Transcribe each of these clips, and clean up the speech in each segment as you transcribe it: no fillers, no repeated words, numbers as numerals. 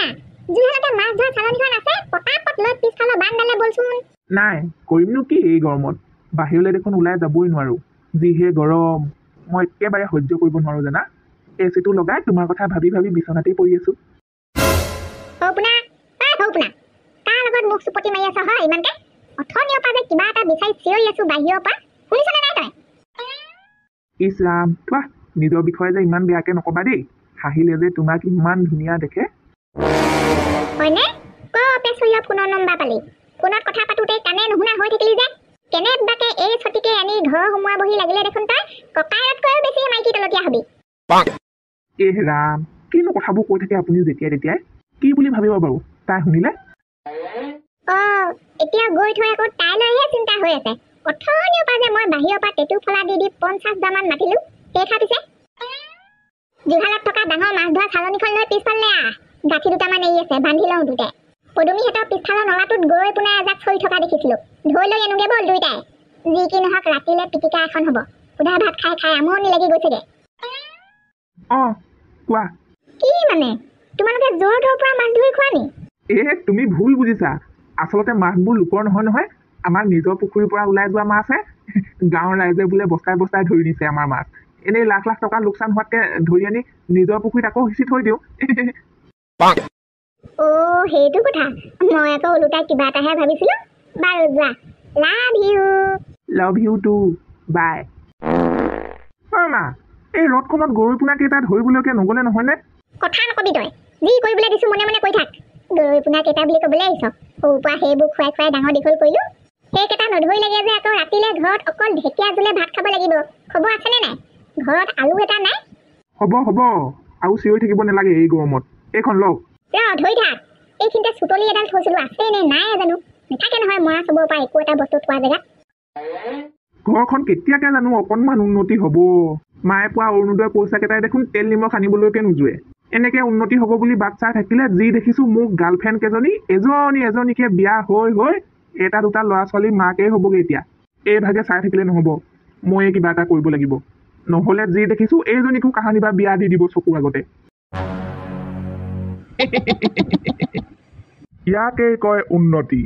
শুনা জুহালতে মাছ ধৰা চালনীখন আছে পটাপট লৈ পিছফালৰ বান্দালে বলচোন নাই কৰিমনো কি এই গৰমত বাহিৰলৈ দেখোন ওলাই যাবই নোৱাৰো যিহে গৰম মই একেবাৰে সহ্য কৰিব নোৱাৰো জানা এচিটো লগাই তোমাৰ কথা ভাবি ভাবি বিচনাতেই পৰি আছো হৌপুনা হৌপুনা তাৰ লগত মুখ চুপতি মাৰি আছ হয় ইমানকে অথনিৰ পৰা যে কিবা এটা বিচাৰি চিঞৰি আছো বাহিৰৰ পৰা শুনিছনে নাই তই ইছ ৰাম থোৱা নিজৰ বিষয়ে যে ইমান বেয়াকে নকবা দেই হাঁহিলে যে তোমাক ইমান ধুনীয়া দেখে হয়নে কপে চুইয়া ফোনৰ নম্বৰ পালি ফোনত কথা পাতোতে কানে নুশুনা হৈ থাকিলি যে কেনেবাকে এই ছটিকে আনি ঘৰ সোমোৱা বহি লাগিলে দেখোন তই ককাইতকৈ বেছি মাইকী তলতীয়া হবি এহ ৰাম কিনো কথাবোৰ কৈ থাকে আপুনি যেতিয়াই তেতিয়াই কি বুলি ভাবিব বাৰু তাই শুনিলে এতিয়া গৈ থৈ আকৌ তাইলৈহে চিন্তা হৈ আছে অথনিৰ পৰা যে মই বাহিৰৰ পৰা টেটু ফলা দি 50 মান মাতিলো সেই খাপিছে জুহালত থকা ডাঙৰ মাছ ধৰা চালনীখন লৈ পিছফালে গাঁঠি দুটামান এৰি আছে বান্ধি লওঁ দুটে পদুমীহঁতৰ পিছফালৰ নলাটোত গৈ পোনে এজাক চৰি থকা দেখিছিলো ধৰি লৈ আনোগে বল দুইটাই যি কি নহওক ৰাতিলে পিটিকা এখন হ'ব সুধা ভাত খাই খাই আমনি লাগি গৈছেগে কোৱা কি মানে তোমালোকে জোৰ ধৰ পৰা মাছ ধৰি খোৱা নি তুমি ভুল বুজিছা আচলতে মাছবোৰ লোকৰ নহয় আমাৰ নিজৰ পুখুৰীৰ পৰা ওলাই যোৱা মাছহে গাঁৱৰ ৰাইজে বোলে বস্তাই বস্তাই ধৰি দিছে আমাৰ মাছ এনেই লাখ লাখ টকা লোকচান হোৱাতকে ধৰি আনি নিজৰ পুখুৰীত আকৌ সিঁচি থৈ দিওঁ সেইটো কথা মই আকৌ ওলোটাই কিবা এটাহে ভাবিছিলো বাৰু যোৱা লাভ ইউ টু বাই মা এই ৰদখনত গৰৈ পোনা কেইটা ধৰিবলৈকে নগলে নহয়নে কথা নকবি তই যি কৰিবলৈ দিছো মনে মনে কৈ থাক গৰৈ পোনা কেইটা বুলি ক'বলৈ আহিছ সৰুৰ পৰা সেইবোৰ খুৱাই খুৱাই ডাঙৰ দীঘল কৰিলো সেইকেইটা নধৰিলেগে যে আকৌ ৰাতিলে ঘৰত অকল ঢেকীয়া জোলে ভাত খাব লাগিব খবৰ আছেনে নাই ঘৰত আলু এটা নাই হ'ব আৰু চিঞৰি থাকিব নালাগে এই গৰমত এইখন লওক ধৰি থাক এইখিনিতে চুতলি এডাল থৈছিলো আছে নে নাই জানো নাথাকে নহয় মৰা চবৰ পৰা একো এটা বস্তু থোৱা জেগাত ঘৰখন কেতিয়াকে জানো অকণমান উন্নতি হ'ব মায়ে পোৱা অৰুণোদয় পইচা কেইটাই দেখোন তেল নিমখ আনিবলৈকে নোযোৱে এনেকে উন্নতি হ'ব বুলি বাট চাই থাকিলে যি দেখিছো মোক গাৰ্লফ্ৰেণ্ড কেইজনী এজনীকে বিয়া হৈ এটা দুটা ল'ৰা ছোৱালী মাকেই হ'বগে এতিয়া এইভাগে চাই থাকিলে নহ'ব ময়ে কিবা এটা কৰিব লাগিব নহ'লে যি দেখিছো এইজনীকো কাহানী বা বিয়া দি দিব চকুৰ আগতে ইয়াকেই কয় উন্নতি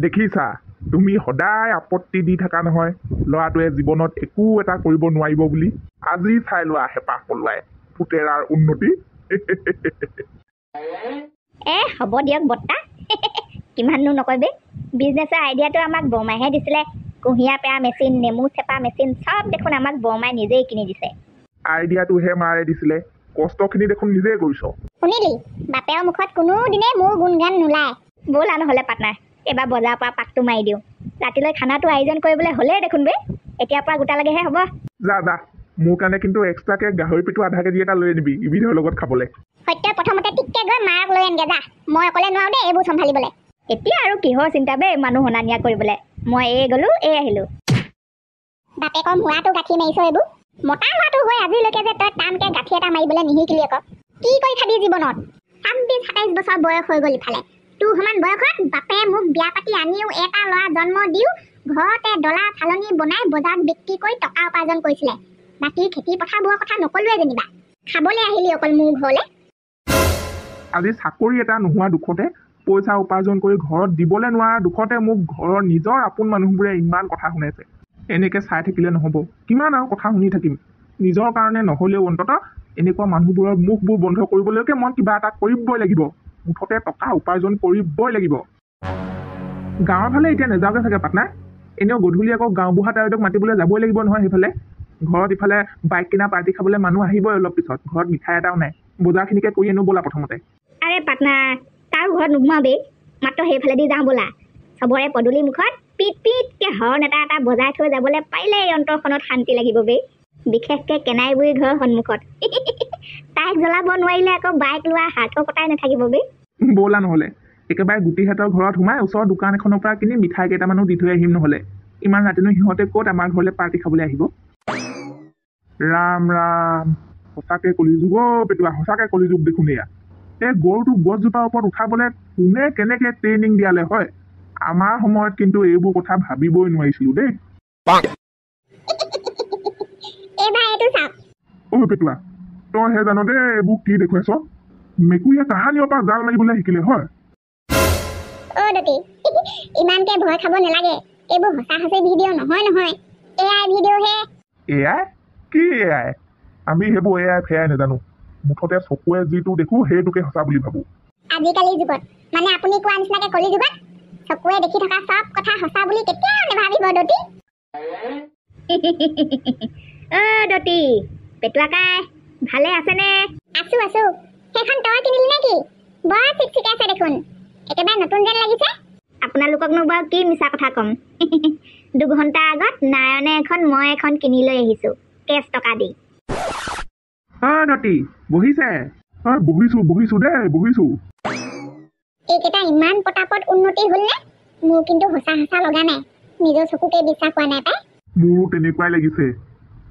দেখিছা তুমি সদায় আপত্তি দি থাকা নহয় ল'ৰাটোৱে জীৱনত একো এটা কৰিব নোৱাৰিব বুলি আজি চাই লোৱা হেঁপাহ পলোৱাই পুতেৰাৰ উন্নতি হ'ব দিয়ক বৰ্তা কিমাননো নকৰিবি বিজনেছৰ আইডিয়াটো আমাক বৰমাইহে দিছিলে কুঁহিয়াৰ পেৰা মেচিন নেমু চেপা মেচিন চব দেখোন আমাক বৰমাই নিজেই কিনি দিছে আইডিয়াটোহে মাৰে দিছিলে কষ্টখিনি দেখোন নিজেই কৰিছ শুনিলি বাপেৰ মুখত কোনো দিনে মোৰ গুণগান নোলায় ব'লা নহ'লে পাৰ্টনাৰ এইবাৰ বজাৰৰ পৰা পাকটো মাৰি দিওঁ ৰাতিলৈ খানাটো আয়োজন কৰিবলৈ হ'লেই দেখোন বে এতিয়াৰ পৰা গোটালেগেহে হ'ব যা মোৰ কাৰণে কিন্তু এক্সট্ৰাকে গাহৰি পিঠু আধা কেজি এটা লৈ আনিবি ইবিধৰ লগত খাবলৈ সত্য প্ৰথমতে টিককে গৈ মাক লৈ আনগে যা মই অকলে নোৱাৰো দেই এইবোৰ চম্ভালিবলৈ এতিয়া আৰু কিহৰ চিন্তা বে মানুহ অনা নিয়া কৰিবলৈ মই গ'লো আহিলোঁ বাপেকৰ মূৰাটো গাঁঠি মাৰিছ এইবোৰ মতা মৰাটো হৈ আজিলৈকে যে তই টানকে গাঁঠি এটা মাৰিবলৈ নিশিকিলি আকৌ কি কৰি খাবি জীৱনত 26-27 বছৰ বয়স হৈ গ'ল ইফালে তোৰ সমান বয়সত বাপে মোক বিয়া পাতি আনিও এটা ল'ৰা জন্ম দিও ঘৰতে ডলা চালনী বনাই বজাৰত বিক্ৰী কৰি টকা উপাৰ্জন কৰিছিলে বাকী খেতি পথাৰবোৰৰ কথা নকলোৱে যেনিবা খাবলৈ আহিলি অকল মোৰ ঘৰলৈ আজি চাকৰি এটা নোহোৱা দুখতে পইচা উপাৰ্জন কৰি ঘৰত দিবলৈ নোৱাৰা দুখতে মোক ঘৰৰ নিজৰ আপোন মানুহবোৰে ইমান কথা শুনাইছে এনেকে চাই থাকিলে নহ'ব কিমান আৰু কথা শুনি থাকিম নিজৰ কাৰণে নহ'লেও অন্ততঃ এনেকুৱা মানুহবোৰৰ মুখবোৰ বন্ধ কৰিবলৈকে মই কিবা এটা কৰিবই লাগিব মুঠতে টকা উপাৰ্জন কৰিবই লাগিব গাঁৱৰ ফালে এতিয়া নেযাওঁগে চাগে পাটনা এনেও গধূলি আকৌ গাঁওবুঢ়া তাইক মাতিবলৈ যাবই লাগিব নহয় সেইফালে ঘৰত ইফালে বাইক কিনা পাৰ্টি খাবলৈ মানুহ আহিবই অলপ পিছত ঘৰত মিঠাই এটাও নাই বজাৰখিনিকে কৰি আনো ব'লা প্ৰথমতে আৰে পাটনা তাৰ ঘৰত নোসোমাবেই মাত্ৰ সেইফালেদি যাওঁ ব'লা চবৰে পদূলি মুখত পিটকে হৰ্ণ এটা বজাই থৈ যাবলৈ পাৰিলে এই অন্তৰখনত শান্তি লাগিব বে বিশেষকৈ কেনাই বুঢ়ী ঘৰৰ সন্মুখত তাইক জ্বলাব নোৱাৰিলে আকৌ বাইক লোৱা হাৰ্থ কটাই নাথাকিব বে ব'লা নহ'লে একেবাৰে গুটিহঁতৰ ঘৰত সোমাই ওচৰৰ দোকান এখনৰ পৰা কিনি মিঠাই কেইটামানো দি থৈ আহিম নহ'লে ইমান ৰাতিনো সিহঁতে ক'ত আমাৰ ঘৰলৈ পাৰ্টি খাবলৈ আহিব ৰাম সঁচাকে কলিযুগ পেটুৱা সঁচাকে কলিযুগ দেখোন এয়া এই গৰুটো গছজোপাৰ ওপৰত উঠাবলৈ কোনে কেনেকে ট্ৰেইনিং দিয়ালে হয় আমাৰ সময়ত কিন্তু এইবোৰ কথা ভাবিবই নোৱাৰিছিলো দেই পেটুৱা তই হে জান দেই এইবোৰ কি দেখুৱাইছ মেকুৰীয়ে কাহানিৰ পৰা জাল মাৰিবলৈ শিকিলে হয় দতি ইমানকে ভয় খাব নালাগে এইবোৰ সঁচা সঁচি ভিডিঅ' নহয় এআই ভিডিঅ' হে এআই কি এআই আমি সেইবোৰ এআই ফেয়াই নাজানো মুঠতে চকুৱে যিটো দেখো সেইটোকে সঁচা বুলি ভাবো আজিকালি যুগত মানে আপুনি কোৱা নিচিনাকে কলি যুগত চকুৱে দেখি থকা সব কথা সঁচা বুলি কেতিয়াও নাভাবিব দতি দতি পেটুৱাকাই ভালে আছেনে আছো সেইখন তই কিনিলি নেকি বৰ চিকচিকাই আছে দেখোন একেবাৰে নতুন যেন লাগিছে আপোনালোককনো বাৰু কি মিছা কথা ক'ম 2 ঘণ্টা আগত নাৰায়ণে এখন মই এখন কিনি লৈ আহিছো কেছ টকা দি নতি বহিছে বহিছো দেই বহিছো এইকেইটা ইমান পটাপট উন্নতি হ'ল নে মোৰ কিন্তু সঁচা লগা নাই নিজৰ চকুকে বিশ্বাস হোৱা নাই পাই মোৰো তেনেকুৱাই লাগিছে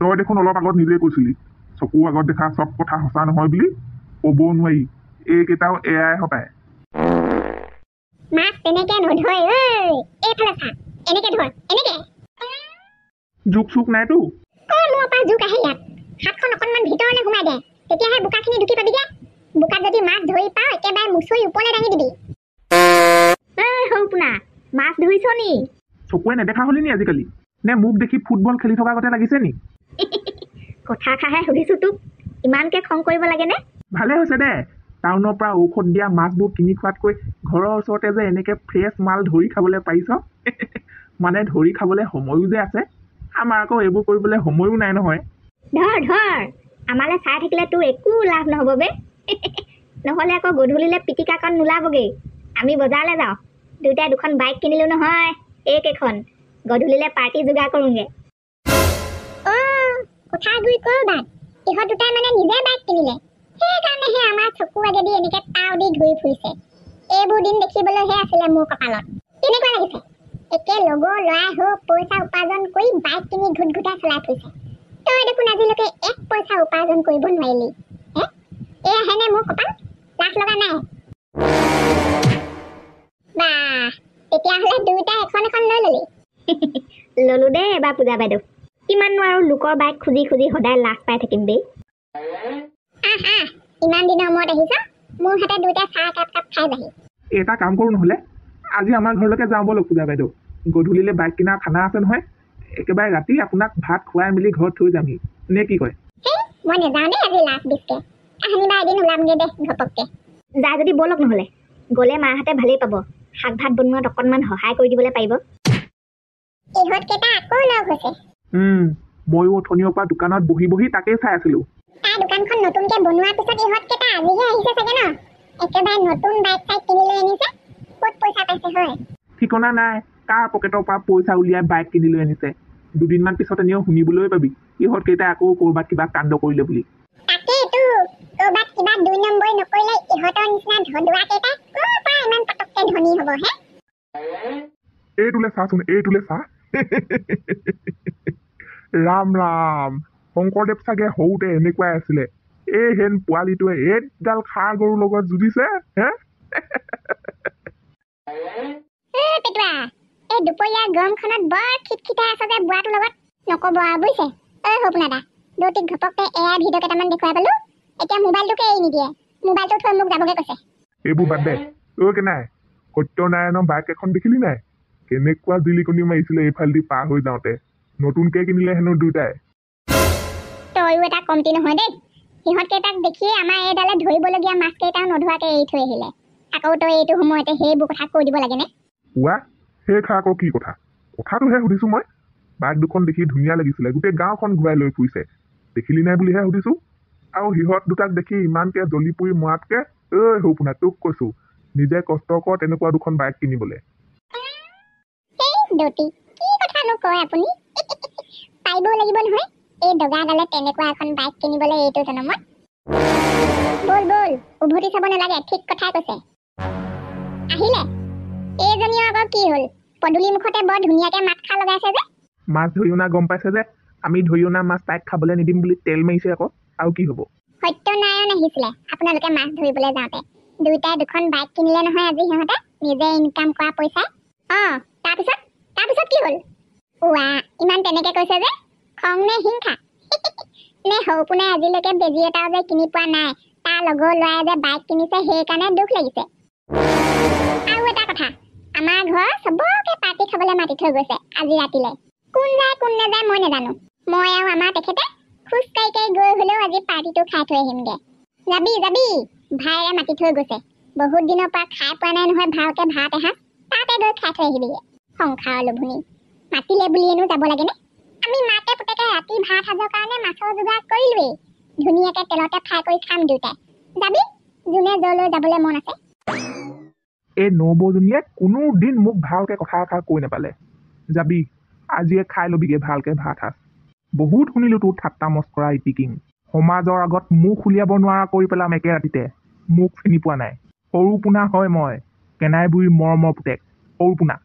তই দেখোন অলপ আগত নিজে কৈছিলি চকু আগত দেখা চব কথা সঁচা নহয় বুলি ক'ব নোৱাৰি এইকেইটাও এআই হপায় মাছ তেনেকে নধৰে এইফালে চা এনেকে ধৰ এনেকে জোক চোক নাইতো মোৰ পৰা জোক আহে ইয়াত হাতখন অকণমান ভিতৰলৈ সোমাই দে তেতিয়াহে বোকাখিনি ঢুকি পাবিগে বোকাত যদি মাছ ধৰি পাওঁ একেবাৰে মুচৰি ওপৰলৈ দাঙি দিবি সৌপুনা মাছ ধৰিছ নি চকুৱে নেদেখা হলি নি আজিকালি নে মোক দেখি ফুটবল খেলি থকা গতে লাগিছে নি কথা খাহে সুধিছো তোক ইমানকে খং কৰিব লাগে নে ভালে হৈছে দে টাউনৰ পৰা ঔষধ দিয়া মাছবোৰ কিনি খোৱাতকৈ ঘৰৰ ওচৰতে যে এনেকে ফ্ৰেছ মাল ধৰি খাবলৈ পাৰিছ মানে ধৰি খাবলৈ সময়ো যে আছে আমাৰ আকৌ এইবোৰ কৰিবলৈ সময়ো নাই নহয় ধৰ আমালে চাই থাকিলে তোৰ একো লাভ নহ'ব বে নহ'লে আকৌ গধূলিলে পিটিকাকণ নোলাবগৈ আমি বজাৰলৈ যাওঁ দুয়োটাই 2খন বাইক কিনিলো নহয় এইকেইখন গধূলিলে পাৰ্টি যোগাৰ কৰোঁগে কথা গুৰি কৰবাত ইহঁত দুটাই মানে নিজে বাইক কিনিলে সেইকাৰণেহে আমাৰ চকু আগেদি এনেকে তাও দি ঘূৰি ফুৰিছে এইবোৰ দিন দেখিবলৈহে আছিলে মোৰ কপালত কেনেকুৱা লাগিছে একে লগৰ ল'ৰাই হওক পইচা উপাৰ্জন কৰি বাইক কিনি ঘুটঘুটাই চলাই ফুৰিছে তই দেখোন আজিলৈকে 1 পইচা উপাৰ্জন কৰিব নোৱাৰিলি এয়াহেনে মোৰ কপাল লাজ লগা নাই বাহ তেতিয়াহ'লে দুয়োটাই এখন লৈ ললি ললো দেই এবাৰ পূজা বাইদেউ কিমাননো আৰু লোকৰ বাইক খুজি সদায় লাজ পাই থাকিম দেই ইমান দিনৰ মূৰত আহিছ মোৰ হাতে দুয়োটাই চাহ কাপ খাই যাহি এটা কাম কৰোঁ নহ'লে আজি আমাৰ ঘৰলৈকে যাওঁ ব'লক পূজা বাইদেউ গধূলিলে বাইক কিনা খানা আছে নহয় একেবাৰে ৰাতি আপোনাক ভাত খুৱাই মেলি ঘৰত থৈ যামহি নে কি কয় মই নেযাওঁ দেই আজি লাজ বিচকে কাহানিবা এদিন ওলামগে দে ঘপককে যাই যদি ব'লক নহ'লে গ'লে মাহঁতে ভালেই পাব শাক ভাত বনোৱাত অকণমান সহায় কৰি দিবলৈ পাৰিব ইহঁতকেইটা আকৌ লগ হৈছে ময়ো অথনিৰ পৰা দোকানত বহি তাকেই চাই আছিলোঁ তাৰ দোকানখন নতুনকে বনোৱাৰ পিছত ইহঁতকেইটা আজিহে আহিছে চাগে ন একেবাৰে নতুন বাইক চাইক কিনি লৈ আনিছে ক'ত পইচা পাইছে হয় ঠিকনা নাই কাৰ পকেটৰ পৰা পইচা উলিয়াই বাইক কিনি লৈ আনিছে দুদিনমান পিছত এনেও শুনিবলৈ পাবি ইহঁতকেইটাই আকৌ ক'ৰবাত কিবা কাণ্ড কৰিলে বুলি তাকেইতো ক'ৰবাত কিবা 2 নম্বৰী নকৰিলে ইহঁতৰ নিচিনা ধদুৱা কেইটাই ক'ৰ পৰা ইমান পটককে ধনী হ'ব হে এইটোলে চা ৰাম শংকৰদেৱ চাগে সৰুতে এনেকুৱাই আছিলে এই হেন পোৱালিটোৱে এইডাল খাৰ গৰুৰ লগত যুঁজিছে হে পেটুৱা এই দুপৰীয়া গৰমখনত বৰ খিটখিটাই আছে যে বুঢ়াটোৰ লগত নক'ব আৰু বুজিছে সপোনা দা দৌতিক ঘপককে এআই ভিডিঅ' কেইটামান দেখুৱাই পালো এতিয়া মোবাইলটোকে এৰি নিদিয়ে মোবাইলটো থৈ মোক যাবগে কৈছে এইবোৰ বাদ দে কেনাই সত্যনাৰায়ণৰ বাইক এখন দেখিলি নাই কেনেকুৱা জিলিকনি মাৰিছিলে এইফালেদি পাৰ হৈ যাওঁতে নতুনকে কিনিলে হেনো দুটাই তয়ো এটা কমতি নহয় দেই সিহঁতকেইটাক দেখিয়ে আমাৰ এইডালে ধৰিবলগীয়া মাছকেইটাও নধৰাকে এৰি থৈ আহিলে আকৌ তই এইটো সময়তে সেইবোৰ কথা কৈ দিব লাগেনে সেই খা আকৌ কি কথাটোহে সুধিছো মই বাইক দুখন দেখি ধুনীয়া লাগিছিলে গোটেই গাঁওখন ঘূৰাই লৈ ফুৰিছে দেখিলি নাই বুলিহে সুধিছো আৰু সিহঁত দুটাক দেখি ইমানকে জ্বলি পুৰি মৰাতকে সৌপুনা তোক কৈছো নিজে কষ্ট কৰ তেনেকুৱা 2খন বাইক কিনিবলৈ দৌতি কি কথানো কয় আপুনি পাৰিবও লাগিব নহয় এই দগাডালে তেনেকুৱা এখন বাইক কিনিবলৈ এইটো জনমত বল উভতি চাব নালাগে ঠিক কথাই কৈছে আহিলে এইজনীও আকৌ কি হ'ল পদূলি মুখতে বৰ ধুনীয়াকে মাত খা লগাইছে যে মাছ ধৰি অনা গম পাইছে যে আমি ধৰি অনা মাছ তাইক খাবলৈ নিদিম বুলি তেল মাৰিছে আকৌ আৰু কি হ'ব সত্যনাৰায়ণ আহিছিলে আপোনালোকে মাছ ধৰিবলৈ যাওঁতে দুয়োটাই 2খন বাইক কিনিলে নহয় আজি সিহঁতে নিজে ইনকাম কৰা পইচা তাৰপিছত কি হ'ল ইমান তেনেকে কৈছে যে খং নে হিংসা নে সৌপুনে আজিলৈকে বেজি এটাও যে কিনি পোৱা নাই তাৰ লগৰ ল'ৰাই যে বাইক কিনিছে সেইকাৰণে দুখ লাগিছে আৰু এটা কথা আমাৰ ঘৰ চবকে পাৰ্টি খাবলৈ মাতি থৈ গৈছে আজি ৰাতিলে কোন যায় কোন নাযায় মই নাজানো মই আৰু আমাৰ তেখেতে খোজকাঢ়ি কাঢ়ি গৈ হ'লেও আজি পাৰ্টিটো খাই থৈ আহিমগে যাবি যাবি ভাইৰে মাতি থৈ গৈছে বহুত দিনৰ পৰা খাই পোৱা নাই নহয় ভালকে ভাত এসাঁজ তাতে গৈ খাই থৈ আহিবিগে সংসাৰৰ লোভনী মাতিলে বুলিয়েনো যাব লাগেনে আমি মাকে পুতেকে ৰাতি ভাত সাজৰ কাৰণে মাছৰ যোগাৰ কৰিলোৱেই ধুনীয়াকে তেলতে ফ্ৰাই কৰি খাম দুয়োটাই যাবি যোনে যলৈ যাবলৈ মন আছে এই নবৌজনীয়ে কোনো দিন মোক ভালকে কথা এষাৰ কৈ নাপালে যাবি আজিয়ে খাই ল'বিগে ভালকে ভাত সাজ বহুত শুনিলো তোৰ ঠাট্টা মস্কৰা ইপিকিং সমাজৰ আগত মুখ উলিয়াব নোৱাৰা কৰি পেলাম একে ৰাতিতে মোক চিনি পোৱা নাই সৰু পোনা হয় মই কেনাই বুঢ়ীৰ মৰমৰ পুতেক সৰু পোনা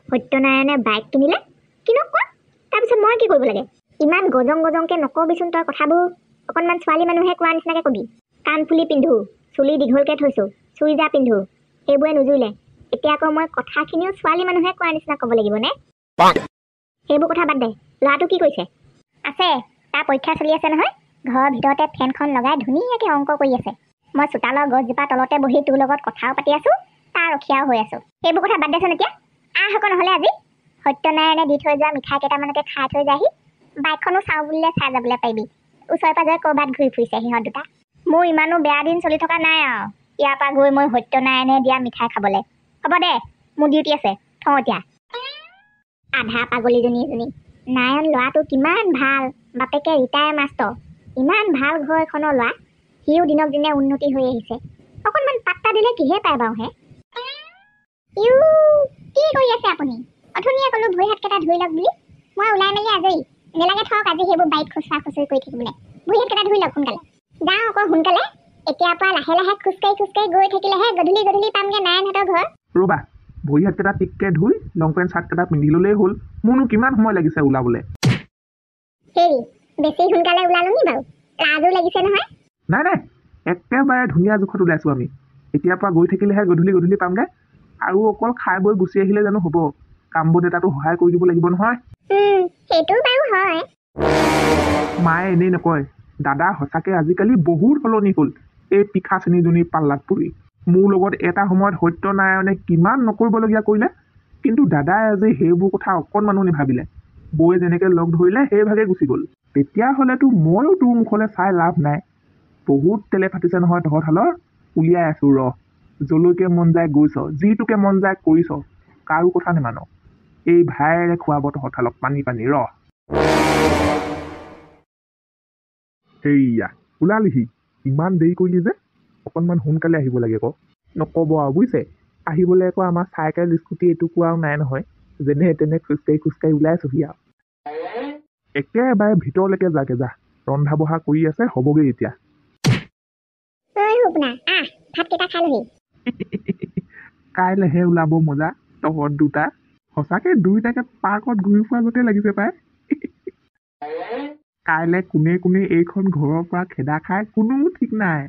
সত্যনাৰায়ণে বাইক কিনিলে কিনো কোৱা তাৰপিছত মই কি কৰিব লাগে ইমান গজংকে নকবিচোন তই কথাবোৰ অকণমান ছোৱালী মানুহে কোৱা নিচিনাকে কবি কাণ ফুলি পিন্ধো চুলি দীঘলকে থৈছো চুইজা পিন্ধো সেইবোৰে নুজুৰিলে এতিয়া আকৌ মই কথাখিনিও ছোৱালী মানুহে কোৱা নিচিনা ক'ব লাগিব নে সেইবোৰ কথা বাদ দে ল'ৰাটো কি কৰিছে আছে তাৰ পৰীক্ষা চলি আছে নহয় ঘৰৰ ভিতৰতে ফেনখন লগাই ধুনীয়াকে অংক কৰি আছে মই চোতালৰ গছজোপা তলতে বহি তোৰ লগত কথাও পাতি আছো তাৰ ৰখীয়াও হৈ আছো সেইবোৰ কথা বাদ দেচোন এতিয়া আহ আকৌ নহ'লে আজি সত্যনাৰায়ণে দি থৈ যোৱা মিঠাই কেইটামানকে খাই থৈ যায়হি বাইকখনো চাওঁ বুলিলে চাই যাবলৈ পাৰিবি ওচৰে পাজৰে ক'ৰবাত ঘূৰি ফুৰিছে সিহঁত দুটা মোৰ ইমানো বেয়া দিন চলি থকা নাই আৰু ইয়াৰ পৰা গৈ মই সত্যনাৰায়ণে দিয়া মিঠাই খাবলৈ হ'ব দে মোৰ ডিউটি আছে থওঁ এতিয়া আধা পাগলীজনী এজনী নাৰায়ণ ল'ৰাটো কিমান ভাল বাপেকে ৰিটায়াৰ মাষ্টৰ ইমান ভাল ঘৰ এখনৰ ল'ৰা সিও দিনক দিনে উন্নতি হৈ আহিছে অকণমান পাত্তা দিলে কিহে পায় বাৰু হে ইউ কি কৰি আছে আপুনি অথনিয়ে ক'লো ভৰি হাতকেইটা ধুই লওক বুলি মই ওলাই মেলি আজৰি নেলাগে থওক আজি সেইবোৰ বাইক খুচৰা খুচৰি কৰি থাকিবলৈ ভৰি হাতকেইটা ধুই লওক সোনকালে যাওঁ আকৌ সোনকালে এতিয়াৰ পৰা লাহে লাহে খোজকাঢ়ি গৈ থাকিলেহে গধূলি পামগে নাৰায়ণহঁতৰ ঘৰ ৰ'বা ভৰি হাতকেইটা টিককে ধুই লং পেণ্ট চাৰ্টকেইটা পিন্ধি ল'লেই হ'ল মোৰনো কিমান সময় লাগিছে ওলাবলৈ হেৰি বেছি সোনকালে ওলালো নি বাৰু লাজো লাগিছে নহয় নাই একেবাৰে ধুনীয়া জোখত ওলাইছোঁ আমি এতিয়াৰ পৰা গৈ থাকিলেহে গধূলি পামগে আৰু অকল খাই বৈ গুচি আহিলে জানো হ'ব কামবোৰ এটাতো সহায় কৰি দিব লাগিব নহয় সেইটো বাৰু হয় মায়ে এনেই নকয় দাদা সঁচাকে আজিকালি বহুত সলনি হ'ল এই পিঠা চেনীজনীৰ পাল্লাত পৰি মোৰ লগত এটা সময়ত সত্যনাৰায়ণে কিমান নকৰিবলগীয়া কৰিলে কিন্তু দাদাই আজি সেইবোৰ কথা অকণমানো নাভাবিলে বৌয়ে যেনেকে লগ ধৰিলে সেইভাগে গুচি গ'ল তেতিয়াহ'লেতো ময়ো তোৰ মুখলৈ চাই লাভ নাই বহুত তেলে ফাটিছে নহয় তহঁত হালৰ উলিয়াই আছো ৰ জলৈকে মন যায় গৈছ যিটোকে মন যায় কৰিছ কাৰো কথা নেমান এই ভাইৰে খুৱাব তহঁত হালক পানী ৰ সেইয়া ওলালিহি ইমান দেৰি কৰিলি যে অকণমান সোনকালে আহিব লাগে আকৌ নক'ব আৰু বুজিছে আহিবলৈ আকৌ আমাৰ চাইকেল স্কুটি এটুকুৰাও নাই নহয় যেনে তেনে খোজকাঢ়ি ওলাই আছোহি আৰু একেবাৰে ভিতৰলৈকে যাগে যা ৰন্ধা বঢ়া কৰি আছে হ'বগৈ এতিয়া কাইলৈহে ওলাব মজা তহঁত দুটা সঁচাকে দুইটাকে পাৰ্কত ঘূৰি ফুৰা যতে লাগিছে পাই কাইলৈ কোনে এইখন ঘৰৰ পৰা খেদা খাই কোনো ঠিক নাই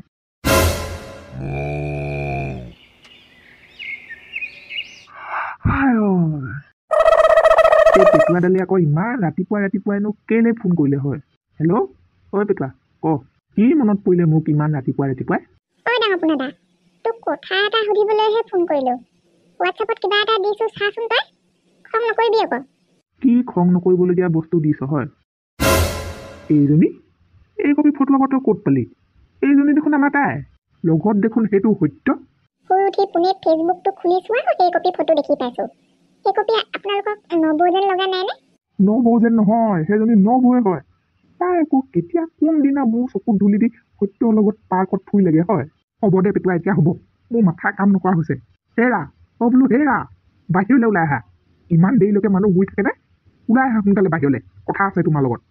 পেটুৱাডালে আকৌ ইমান ৰাতিপুৱাইনো কেলে ফোন কৰিলে হয় হেল্ল' ঐ পেটুৱা ক কি মনত পৰিলে মোক ইমান ৰাতিপুৱাই ঐ ডাঙৰ পোনা দা তোক কথা এটা সুধিবলৈহে ফোন কৰিলো হোৱাটছএপত কিবা এটা দিছো চাচোন তই খং নকৰিবি আকৌ কি খং নকৰিবলগীয়া বস্তু দিছ হয় এইজনী এই কপি ফটো আকৌ তই ক'ত পালি এইজনী দেখোন আমাৰ তাই লগত দেখোন সেইটো সত্য শুই উঠি পোনে ফেচবুকটো খুলি চোৱা সেই কপি ফটো দেখি পাইছো সেই কপি আপোনালোকক নবৌ যেন লগা নাইনে নবৌ যেন নহয় সেইজনী নবৌৱে হয় তাই আকৌ কেতিয়া কোনদিনা মোৰ চকুত ধূলি দি সত্যৰ লগত পাৰ্কত ফুৰিলেগে হয় হ'ব দে পেটুৱা এতিয়া হ'ব মোৰ মাথা কাম নকৰা হৈছে হেৰা বোলো হেৰা বাহিৰলৈ ওলাই আহা ইমান দেৰিলৈকে মানুহ শুই থাকে নে ওলাই আহা সোনকালে বাহিৰলৈ কথা আছে তোমাৰ লগত